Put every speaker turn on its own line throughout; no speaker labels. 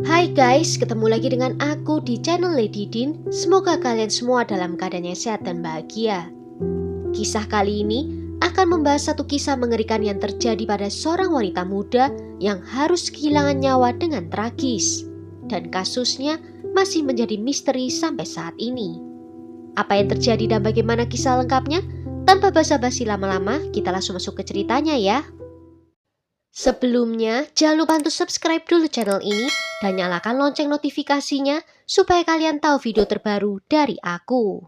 Hai guys, ketemu lagi dengan aku di channel Lady Din. Semoga kalian semua dalam keadaan yang sehat dan bahagia. Kisah kali ini akan membahas satu kisah mengerikan yang terjadi pada seorang wanita muda yang harus kehilangan nyawa dengan tragis. Dan kasusnya masih menjadi misteri sampai saat ini. Apa yang terjadi dan bagaimana kisah lengkapnya? Tanpa basa-basi lama-lama, kita langsung masuk ke ceritanya ya. Sebelumnya, jangan lupa untuk subscribe dulu channel ini dan nyalakan lonceng notifikasinya supaya kalian tahu video terbaru dari aku.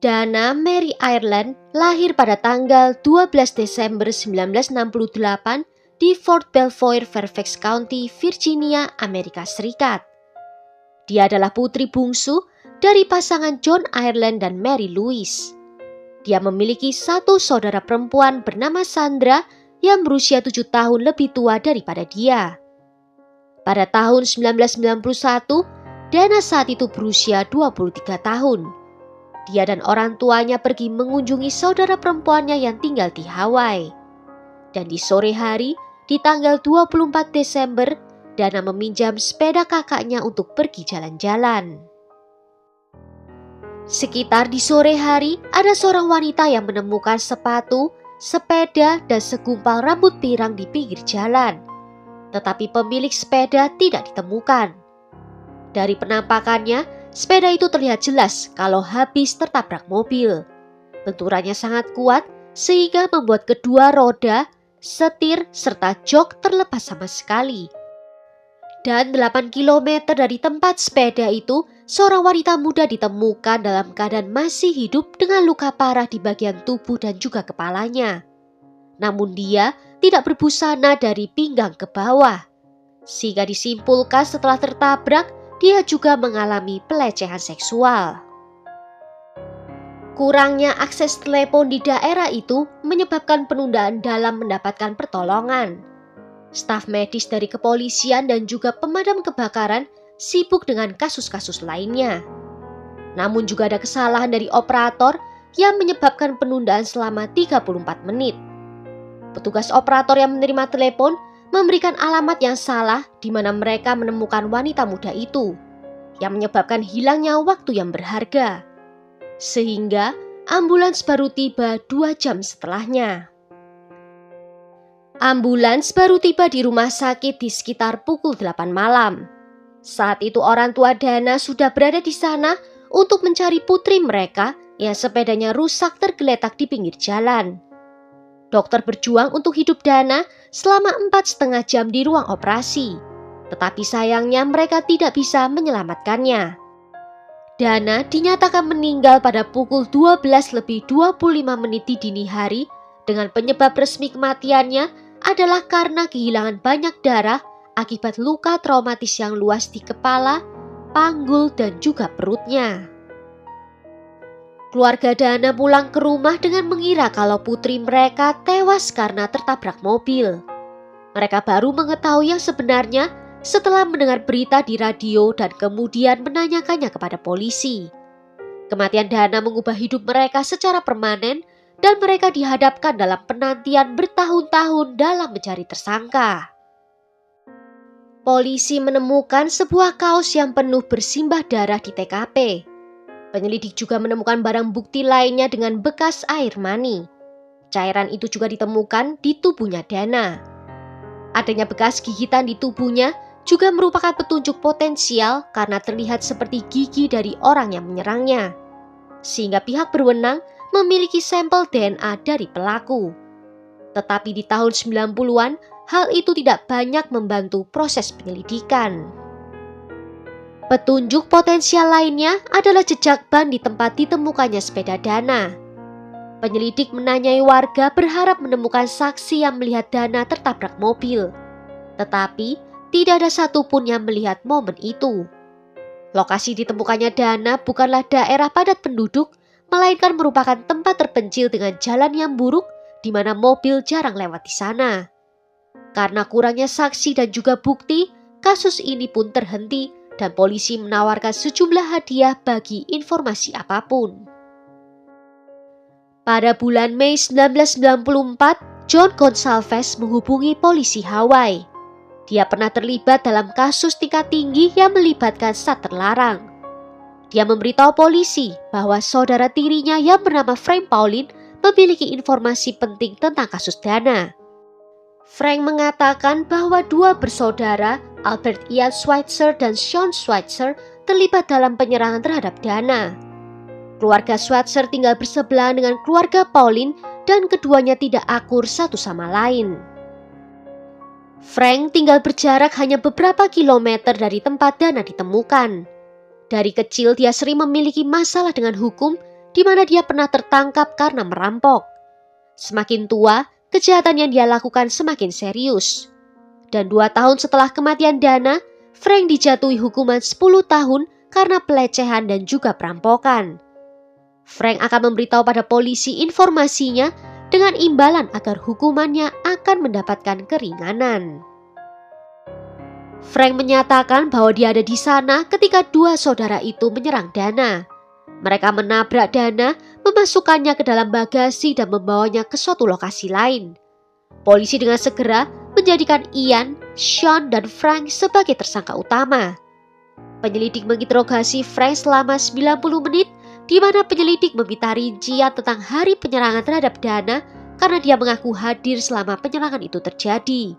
Dana Mary Ireland lahir pada tanggal 12 Desember 1968 di Fort Belvoir, Fairfax County, Virginia, Amerika Serikat. Dia adalah putri bungsu dari pasangan John Ireland dan Mary Louise. Dia memiliki satu saudara perempuan bernama Sandra yang berusia 7 tahun lebih tua daripada dia. Pada tahun 1991, Dana saat itu berusia 23 tahun. Dia dan orang tuanya pergi mengunjungi saudara perempuannya yang tinggal di Hawaii. Dan di sore hari, di tanggal 24 Desember, Dana meminjam sepeda kakaknya untuk pergi jalan-jalan. Sekitar di sore hari, ada seorang wanita yang menemukan sepatu, sepeda, dan segumpal rambut pirang di pinggir jalan. Tetapi pemilik sepeda tidak ditemukan. Dari penampakannya, sepeda itu terlihat jelas kalau habis tertabrak mobil. Benturannya sangat kuat sehingga membuat kedua roda, setir, serta jok terlepas sama sekali. Dan 8 km dari tempat sepeda itu, seorang wanita muda ditemukan dalam keadaan masih hidup dengan luka parah di bagian tubuh dan juga kepalanya. Namun dia tidak berbusana dari pinggang ke bawah. Sehingga disimpulkan setelah tertabrak, dia juga mengalami pelecehan seksual. Kurangnya akses telepon di daerah itu menyebabkan penundaan dalam mendapatkan pertolongan. Staf medis dari kepolisian dan juga pemadam kebakaran sibuk dengan kasus-kasus lainnya. Namun juga ada kesalahan dari operator yang menyebabkan penundaan selama 34 menit. Petugas operator yang menerima telepon memberikan alamat yang salah di mana mereka menemukan wanita muda itu, yang menyebabkan hilangnya waktu yang berharga. Sehingga ambulans baru tiba 2 jam setelahnya. Ambulans baru tiba di rumah sakit di sekitar pukul 8 malam. Saat itu orang tua Dana sudah berada di sana untuk mencari putri mereka yang sepedanya rusak tergeletak di pinggir jalan. Dokter berjuang untuk hidup Dana selama 4,5 jam di ruang operasi. Tetapi sayangnya mereka tidak bisa menyelamatkannya. Dana dinyatakan meninggal pada pukul 12 lebih 25 menit di dini hari dengan penyebab resmi kematiannya adalah karena kehilangan banyak darah akibat luka traumatis yang luas di kepala, panggul, dan juga perutnya. Keluarga Dana pulang ke rumah dengan mengira kalau putri mereka tewas karena tertabrak mobil. Mereka baru mengetahui yang sebenarnya setelah mendengar berita di radio dan kemudian menanyakannya kepada polisi. Kematian Dana mengubah hidup mereka secara permanen dan mereka dihadapkan dalam penantian bertahun-tahun dalam mencari tersangka. Polisi menemukan sebuah kaos yang penuh bersimbah darah di TKP. Penyelidik juga menemukan barang bukti lainnya dengan bekas air mani. Cairan itu juga ditemukan di tubuhnya Dana. Adanya bekas gigitan di tubuhnya juga merupakan petunjuk potensial karena terlihat seperti gigi dari orang yang menyerangnya. Sehingga pihak berwenang memiliki sampel DNA dari pelaku. Tetapi di tahun 90-an, hal itu tidak banyak membantu proses penyelidikan. Petunjuk potensial lainnya adalah jejak ban di tempat ditemukannya sepeda Dana. Penyelidik menanyai warga berharap menemukan saksi yang melihat Dana tertabrak mobil. Tetapi tidak ada satupun yang melihat momen itu. Lokasi ditemukannya Dana bukanlah daerah padat penduduk, melainkan merupakan tempat terpencil dengan jalan yang buruk di mana mobil jarang lewat di sana. Karena kurangnya saksi dan juga bukti, kasus ini pun terhenti dan polisi menawarkan sejumlah hadiah bagi informasi apapun. Pada bulan Mei 1994, John Gonsalves menghubungi polisi Hawaii. Dia pernah terlibat dalam kasus tingkat tinggi yang melibatkan zat terlarang. Dia memberitahu polisi bahwa saudara tirinya yang bernama Frank Paulin memiliki informasi penting tentang kasus Dana. Frank mengatakan bahwa dua bersaudara, Albert Ian Schweitzer dan Sean Schweitzer, terlibat dalam penyerangan terhadap Dana. Keluarga Schweitzer tinggal bersebelahan dengan keluarga Paulin dan keduanya tidak akur satu sama lain. Frank tinggal berjarak hanya beberapa kilometer dari tempat Dana ditemukan. Dari kecil dia sering memiliki masalah dengan hukum, di mana dia pernah tertangkap karena merampok. Semakin tua, kejahatan yang dia lakukan semakin serius. Dan 2 tahun setelah kematian Dana, Frank dijatuhi hukuman 10 tahun karena pelecehan dan juga perampokan. Frank akan memberitahu pada polisi informasinya dengan imbalan agar hukumannya akan mendapatkan keringanan. Frank menyatakan bahwa dia ada di sana ketika dua saudara itu menyerang Dana. Mereka menabrak Dana, memasukkannya ke dalam bagasi dan membawanya ke suatu lokasi lain. Polisi dengan segera menjadikan Ian, Sean, dan Frank sebagai tersangka utama. Penyelidik menginterogasi Frank selama 90 menit, di mana penyelidik meminta rincian tentang hari penyerangan terhadap Dana karena dia mengaku hadir selama penyerangan itu terjadi.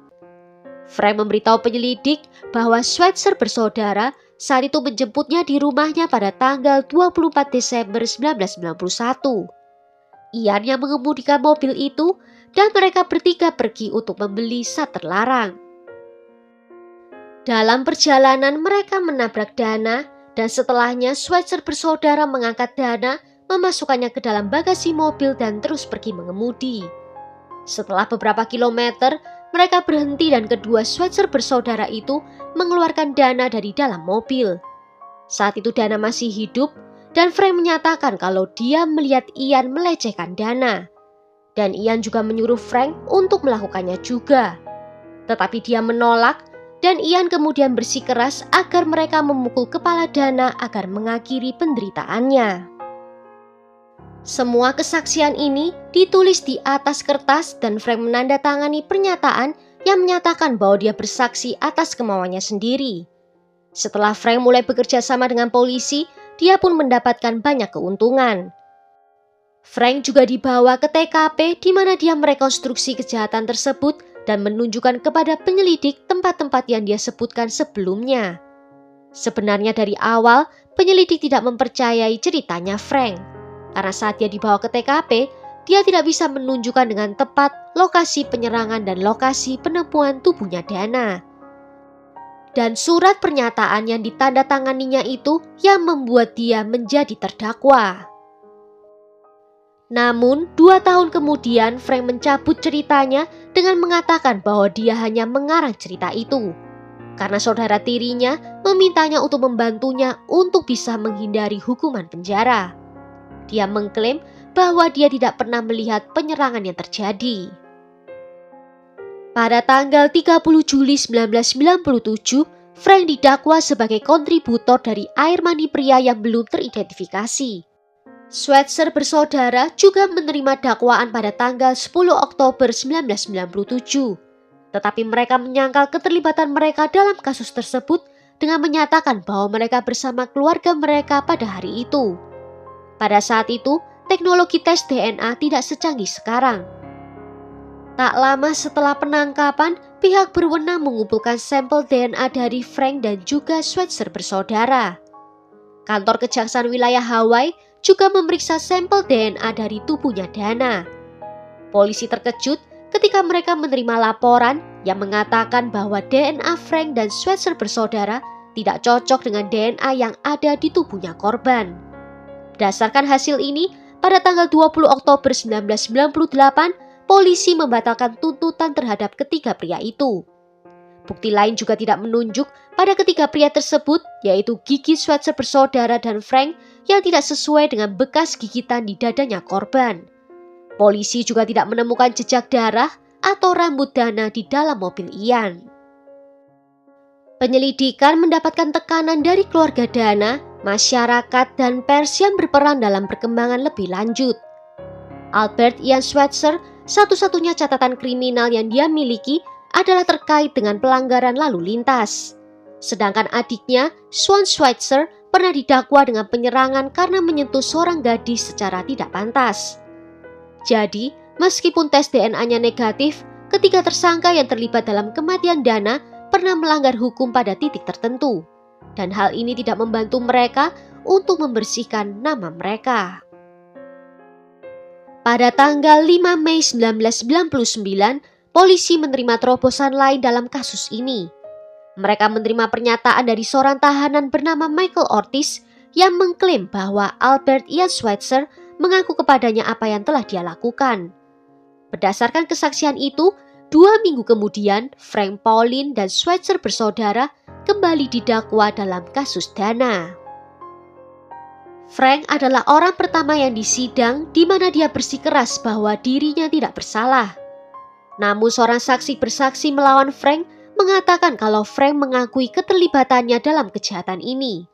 Frank memberitahu penyelidik bahwa Schweitzer bersaudara saat itu menjemputnya di rumahnya pada tanggal 24 Desember 1991. Ian yang mengemudikan mobil itu dan mereka bertiga pergi untuk membeli zat terlarang. Dalam perjalanan mereka menabrak Dana dan setelahnya Schweitzer bersaudara mengangkat Dana, memasukkannya ke dalam bagasi mobil dan terus pergi mengemudi. Setelah beberapa kilometer, mereka berhenti dan kedua Schweitzer bersaudara itu mengeluarkan Dana dari dalam mobil. Saat itu Dana masih hidup dan Frank menyatakan kalau dia melihat Ian melecehkan Dana. Dan Ian juga menyuruh Frank untuk melakukannya juga. Tetapi dia menolak dan Ian kemudian bersikeras agar mereka memukul kepala Dana agar mengakhiri penderitaannya. Semua kesaksian ini ditulis di atas kertas dan Frank menandatangani pernyataan yang menyatakan bahwa dia bersaksi atas kemauannya sendiri. Setelah Frank mulai bekerja sama dengan polisi, dia pun mendapatkan banyak keuntungan. Frank juga dibawa ke TKP di mana dia merekonstruksi kejahatan tersebut dan menunjukkan kepada penyelidik tempat-tempat yang dia sebutkan sebelumnya. Sebenarnya dari awal, penyelidik tidak mempercayai ceritanya Frank. Karena saat dia dibawa ke TKP, dia tidak bisa menunjukkan dengan tepat lokasi penyerangan dan lokasi penemuan tubuhnya Dana. Dan surat pernyataan yang ditandatanganinya itu yang membuat dia menjadi terdakwa. Namun, 2 tahun kemudian Frank mencabut ceritanya dengan mengatakan bahwa dia hanya mengarang cerita itu. Karena saudara tirinya memintanya untuk membantunya untuk bisa menghindari hukuman penjara. Dia mengklaim bahwa dia tidak pernah melihat penyerangan yang terjadi. Pada tanggal 30 Juli 1997, Frank didakwa sebagai kontributor dari air mani pria yang belum teridentifikasi. Schweitzer bersaudara juga menerima dakwaan pada tanggal 10 Oktober 1997. Tetapi mereka menyangkal keterlibatan mereka dalam kasus tersebut dengan menyatakan bahwa mereka bersama keluarga mereka pada hari itu. Pada saat itu, teknologi tes DNA tidak secanggih sekarang. Tak lama setelah penangkapan, pihak berwenang mengumpulkan sampel DNA dari Frank dan juga Schweitzer bersaudara. Kantor Kejaksaan Wilayah Hawaii juga memeriksa sampel DNA dari tubuhnya Dana. Polisi terkejut ketika mereka menerima laporan yang mengatakan bahwa DNA Frank dan Schweitzer bersaudara tidak cocok dengan DNA yang ada di tubuhnya korban. Berdasarkan hasil ini, pada tanggal 20 Oktober 1998, polisi membatalkan tuntutan terhadap ketiga pria itu. Bukti lain juga tidak menunjuk pada ketiga pria tersebut, yaitu gigi Schweitzer bersaudara dan Frank yang tidak sesuai dengan bekas gigitan di dadanya korban. Polisi juga tidak menemukan jejak darah atau rambut Dana di dalam mobil Ian. Penyelidikan mendapatkan tekanan dari keluarga Dana, masyarakat, dan pers yang berperan dalam perkembangan lebih lanjut. Albert Ian Schweitzer, satu-satunya catatan kriminal yang dia miliki adalah terkait dengan pelanggaran lalu lintas. Sedangkan adiknya, Swan Schweitzer, pernah didakwa dengan penyerangan karena menyentuh seorang gadis secara tidak pantas. Jadi, meskipun tes DNA-nya negatif, ketiga tersangka yang terlibat dalam kematian Dana pernah melanggar hukum pada titik tertentu. Dan hal ini tidak membantu mereka untuk membersihkan nama mereka. Pada tanggal 5 Mei 1999, polisi menerima terobosan lain dalam kasus ini. Mereka menerima pernyataan dari seorang tahanan bernama Michael Ortiz yang mengklaim bahwa Albert Ian Schweitzer mengaku kepadanya apa yang telah dia lakukan. Berdasarkan kesaksian itu, 2 minggu kemudian Frank Pauline dan Schweitzer bersaudara kembali didakwa dalam kasus Dana. Frank adalah orang pertama yang disidang di mana dia bersikeras bahwa dirinya tidak bersalah. Namun seorang saksi bersaksi melawan Frank mengatakan kalau Frank mengakui keterlibatannya dalam kejahatan ini.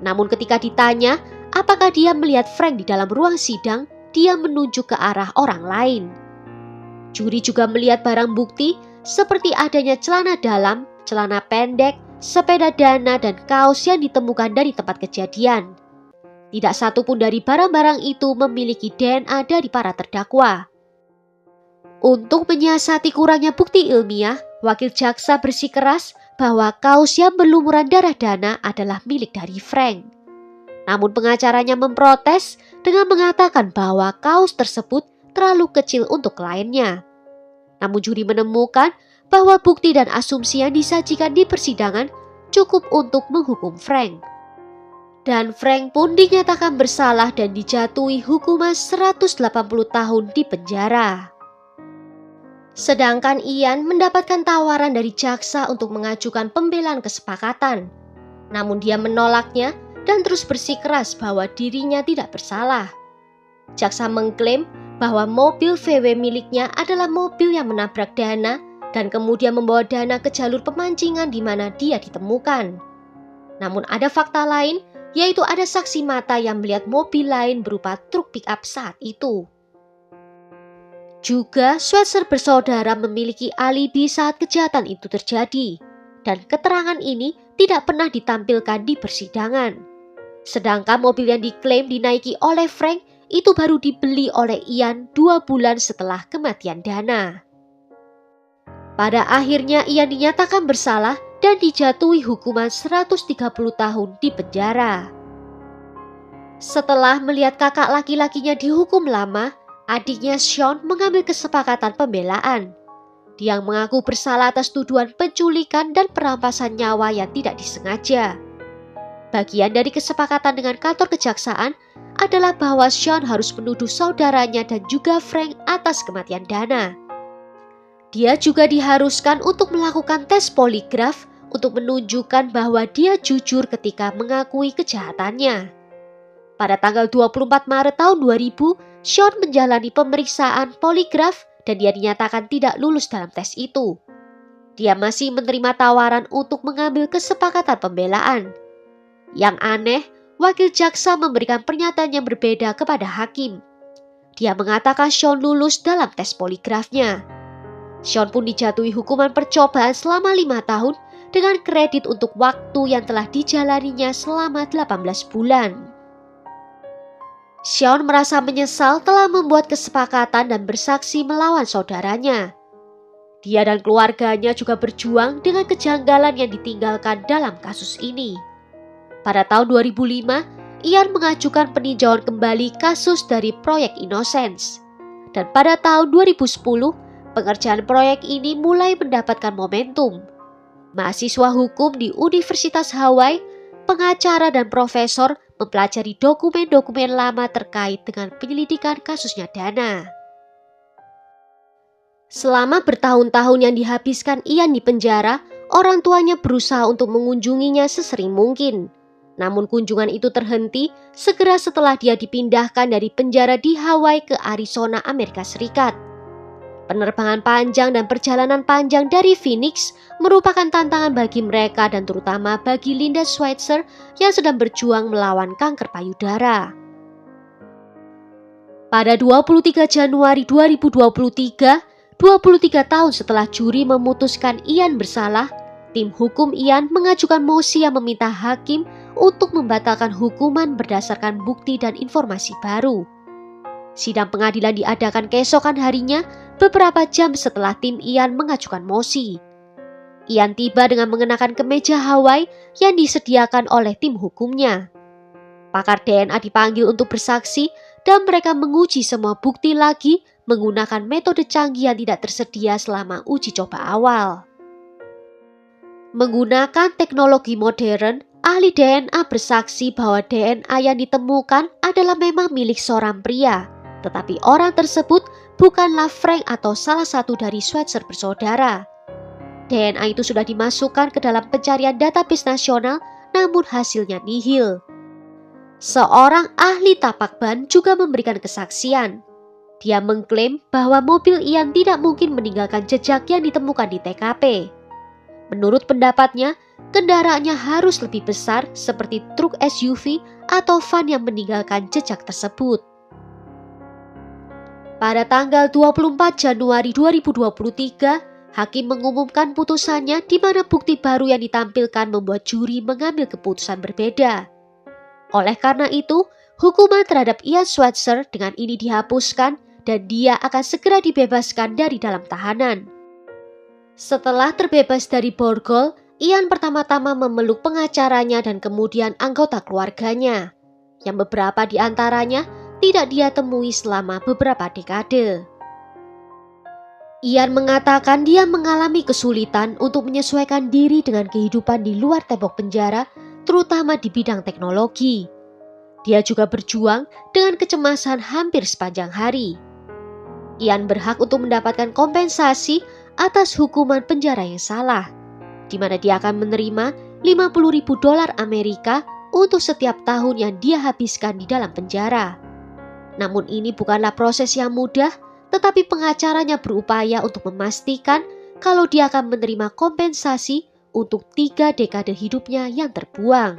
Namun ketika ditanya apakah dia melihat Frank di dalam ruang sidang, dia menunjuk ke arah orang lain. Juri juga melihat barang bukti seperti adanya celana dalam, celana pendek, sepeda Dana dan kaos yang ditemukan dari tempat kejadian. Tidak satu pun dari barang-barang itu memiliki DNA dari para terdakwa. Untuk menyiasati kurangnya bukti ilmiah, wakil jaksa bersikeras bahwa kaos yang berlumuran darah Dana adalah milik dari Frank. Namun pengacaranya memprotes dengan mengatakan bahwa kaos tersebut terlalu kecil untuk kliennya. Namun juri menemukan bahwa bukti dan asumsi yang disajikan di persidangan cukup untuk menghukum Frank. Dan Frank pun dinyatakan bersalah dan dijatuhi hukuman 180 tahun di penjara. Sedangkan Ian mendapatkan tawaran dari jaksa untuk mengajukan pembelaan kesepakatan. Namun dia menolaknya dan terus bersikeras bahwa dirinya tidak bersalah. Jaksa mengklaim bahwa mobil VW miliknya adalah mobil yang menabrak Dana dan kemudian membawa Dana ke jalur pemancingan di mana dia ditemukan. Namun ada fakta lain, yaitu ada saksi mata yang melihat mobil lain berupa truk pick-up saat itu. Juga Schweitzer bersaudara memiliki alibi saat kejahatan itu terjadi, dan keterangan ini tidak pernah ditampilkan di persidangan. Sedangkan mobil yang diklaim dinaiki oleh Frank itu baru dibeli oleh Ian 2 bulan setelah kematian Dana. Pada akhirnya Ian dinyatakan bersalah dan dijatuhi hukuman 130 tahun di penjara. Setelah melihat kakak laki-lakinya dihukum lama, adiknya Sean mengambil kesepakatan pembelaan. Dia mengaku bersalah atas tuduhan penculikan dan perampasan nyawa yang tidak disengaja. Bagian dari kesepakatan dengan kantor kejaksaan adalah bahwa Sean harus menuduh saudaranya dan juga Frank atas kematian Dana. Dia juga diharuskan untuk melakukan tes poligraf untuk menunjukkan bahwa dia jujur ketika mengakui kejahatannya. Pada tanggal 24 Maret tahun 2000, Sean menjalani pemeriksaan poligraf dan dia dinyatakan tidak lulus dalam tes itu. Dia masih menerima tawaran untuk mengambil kesepakatan pembelaan. Yang aneh, wakil jaksa memberikan pernyataan yang berbeda kepada hakim. Dia mengatakan Sean lulus dalam tes poligrafnya. Sean pun dijatuhi hukuman percobaan selama 5 tahun dengan kredit untuk waktu yang telah dijalaninya selama 18 bulan. Sean merasa menyesal telah membuat kesepakatan dan bersaksi melawan saudaranya. Dia dan keluarganya juga berjuang dengan kejanggalan yang ditinggalkan dalam kasus ini. Pada tahun 2005, Ian mengajukan peninjauan kembali kasus dari proyek Innocence. Dan pada tahun 2010, pengerjaan proyek ini mulai mendapatkan momentum. Mahasiswa hukum di Universitas Hawaii, pengacara dan profesor mempelajari dokumen-dokumen lama terkait dengan penyelidikan kasusnya Dana. Selama bertahun-tahun yang dihabiskan Ian di penjara, orang tuanya berusaha untuk mengunjunginya sesering mungkin. Namun kunjungan itu terhenti segera setelah dia dipindahkan dari penjara di Hawaii ke Arizona, Amerika Serikat. Penerbangan panjang dan perjalanan panjang dari Phoenix merupakan tantangan bagi mereka dan terutama bagi Linda Schweitzer yang sedang berjuang melawan kanker payudara. Pada 23 Januari 2023, 23 tahun setelah juri memutuskan Ian bersalah, tim hukum Ian mengajukan mosi yang meminta hakim untuk membatalkan hukuman berdasarkan bukti dan informasi baru. Sidang pengadilan diadakan keesokan harinya beberapa jam setelah tim Ian mengajukan mosi. Ian tiba dengan mengenakan kemeja Hawaii yang disediakan oleh tim hukumnya. Pakar DNA dipanggil untuk bersaksi dan mereka menguji semua bukti lagi menggunakan metode canggih yang tidak tersedia selama uji coba awal. Menggunakan teknologi modern, ahli DNA bersaksi bahwa DNA yang ditemukan adalah memang milik seorang pria, tetapi orang tersebut bukanlah Frank atau salah satu dari Schweitzer bersaudara. DNA itu sudah dimasukkan ke dalam pencarian database nasional, namun hasilnya nihil. Seorang ahli tapak ban juga memberikan kesaksian. Dia mengklaim bahwa mobil Ian tidak mungkin meninggalkan jejak yang ditemukan di TKP. Menurut pendapatnya, kendaraannya harus lebih besar seperti truk SUV atau van yang meninggalkan jejak tersebut. Pada tanggal 24 Januari 2023, hakim mengumumkan putusannya di mana bukti baru yang ditampilkan membuat juri mengambil keputusan berbeda. Oleh karena itu, hukuman terhadap Ian Schweitzer dengan ini dihapuskan dan dia akan segera dibebaskan dari dalam tahanan. Setelah terbebas dari borgol, Ian pertama-tama memeluk pengacaranya dan kemudian anggota keluarganya, yang beberapa di antaranya tidak dia temui selama beberapa dekade. Ian mengatakan dia mengalami kesulitan untuk menyesuaikan diri dengan kehidupan di luar tembok penjara, terutama di bidang teknologi. Dia juga berjuang dengan kecemasan hampir sepanjang hari. Ian berhak untuk mendapatkan kompensasi atas hukuman penjara yang salah, di mana dia akan menerima $50.000 Amerika untuk setiap tahun yang dia habiskan di dalam penjara. Namun ini bukanlah proses yang mudah, tetapi pengacaranya berupaya untuk memastikan kalau dia akan menerima kompensasi untuk 3 dekade hidupnya yang terbuang.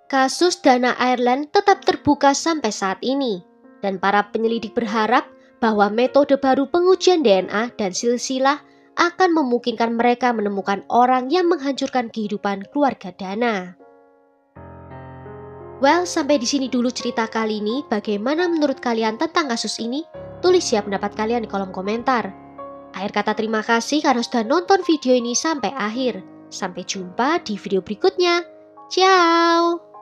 Kasus Dana Ireland tetap terbuka sampai saat ini, dan para penyelidik berharap bahwa metode baru pengujian DNA dan silsilah akan memungkinkan mereka menemukan orang yang menghancurkan kehidupan keluarga Dana. Well, sampai di sini dulu cerita kali ini. Bagaimana menurut kalian tentang kasus ini? Tulis ya pendapat kalian di kolom komentar. Akhir kata terima kasih karena sudah nonton video ini sampai akhir. Sampai jumpa di video berikutnya. Ciao!